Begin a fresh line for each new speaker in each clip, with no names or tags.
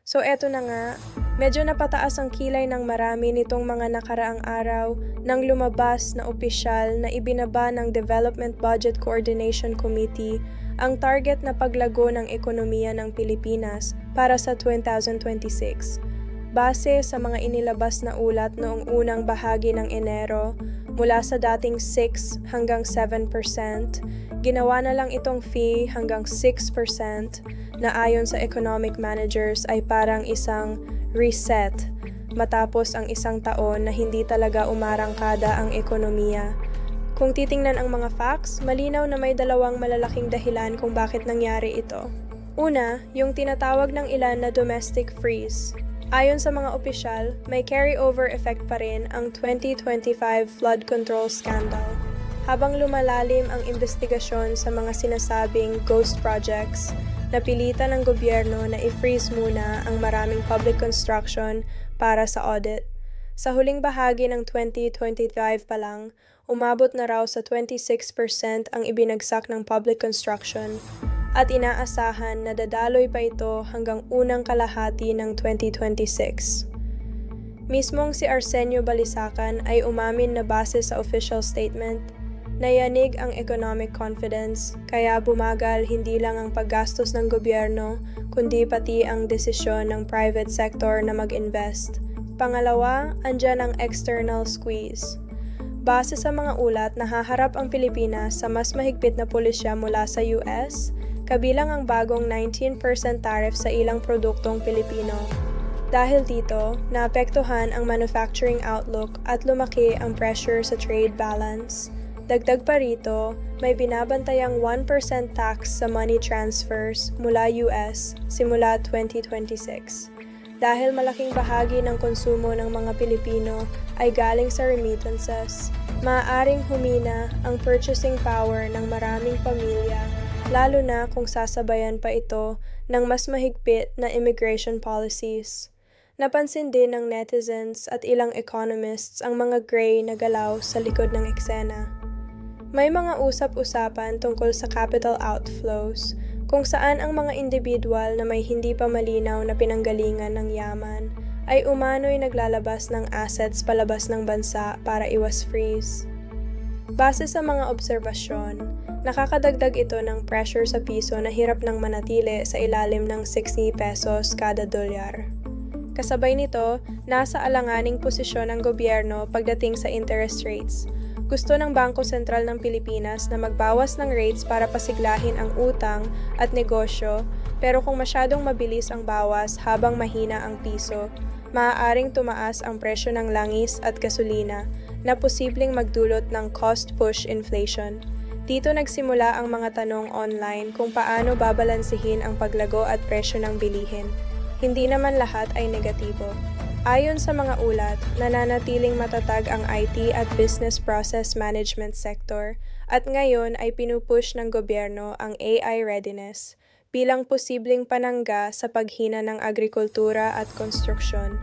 So eto na nga, medyo napataas ang kilay ng marami nitong mga nakaraang araw nang lumabas na opisyal na ibinaba ng Development Budget Coordination Committee ang target na paglago ng ekonomiya ng Pilipinas para sa 2026. Base sa mga inilabas na ulat noong unang bahagi ng Enero, mula sa dating 6 hanggang 7%, ginawa na lang itong fee hanggang 6% na ayon sa economic managers ay parang isang reset matapos ang isang taon na hindi talaga umarangkada ang ekonomiya. Kung titingnan ang mga facts, malinaw na may dalawang malalaking dahilan kung bakit nangyari ito. Una, yung tinatawag ng ilan na domestic freeze. Ayon sa mga opisyal, may carryover effect pa rin ang 2025 flood control scandal. Habang lumalalim ang investigasyon sa mga sinasabing ghost projects, napilitan ng gobyerno na i-freeze muna ang maraming public construction para sa audit. Sa huling bahagi ng 2025 pa lang, umabot na raw sa 26% ang ibinagsak ng public construction at inaasahan na dadaloy pa ito hanggang unang kalahati ng 2026. Mismong si Arsenio Balisacan ay umamin na base sa official statement, nayanig ang economic confidence, kaya bumagal hindi lang ang paggastos ng gobyerno, kundi pati ang desisyon ng private sector na mag-invest. Pangalawa, andyan ang external squeeze. Base sa mga ulat, nahaharap ang Pilipinas sa mas mahigpit na pulisya mula sa US, kabilang ang bagong 19% tariff sa ilang produktong Pilipino. Dahil dito, naapektuhan ang manufacturing outlook at lumaki ang pressure sa trade balance. Dagdag pa rito, may binabantayang 1% tax sa money transfers mula US simula 2026. Dahil malaking bahagi ng konsumo ng mga Pilipino ay galing sa remittances, maaaring humina ang purchasing power ng maraming pamilya, lalo na kung sasabayan pa ito ng mas mahigpit na immigration policies. Napansin din ng netizens at ilang economists ang mga gray na galaw sa likod ng eksena. May mga usap-usapan tungkol sa capital outflows, kung saan ang mga individual na may hindi pa malinaw na pinanggalingan ng yaman ay umano'y naglalabas ng assets palabas ng bansa para iwas freeze. Base sa mga obserbasyon, nakakadagdag ito ng pressure sa piso na hirap nang manatili sa ilalim ng 60 pesos kada dolyar. Kasabay nito, nasa alanganing posisyon ng gobyerno pagdating sa interest rates. Gusto ng Bangko Sentral ng Pilipinas na magbawas ng rates para pasiglahin ang utang at negosyo, pero kung masyadong mabilis ang bawas habang mahina ang piso, maaaring tumaas ang presyo ng langis at gasolina na posibleng magdulot ng cost-push inflation. Dito nagsimula ang mga tanong online kung paano babalansihin ang paglago at presyo ng bilihin. Hindi naman lahat ay negatibo. Ayon sa mga ulat, nananatiling matatag ang IT at business process management sector at ngayon ay pinupush ng gobyerno ang AI readiness bilang posibleng panangga sa paghina ng agrikultura at konstruksyon.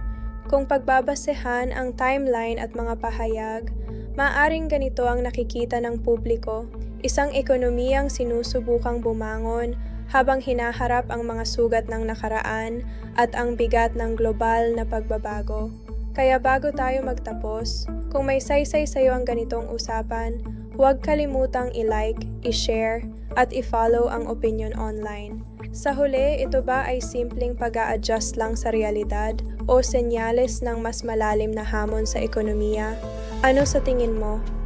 Kung pagbabasehan ang timeline at mga pahayag, maaring ganito ang nakikita ng publiko, isang ekonomiyang sinusubukang bumangon habang hinaharap ang mga sugat ng nakaraan at ang bigat ng global na pagbabago. Kaya bago tayo magtapos, kung may saysay sa'yo ang ganitong usapan, huwag kalimutang i-like, i-share, at i-follow ang opinion online. Sa huli, ito ba ay simpleng pag-a-adjust lang sa realidad o senyales ng mas malalim na hamon sa ekonomiya? Ano sa tingin mo?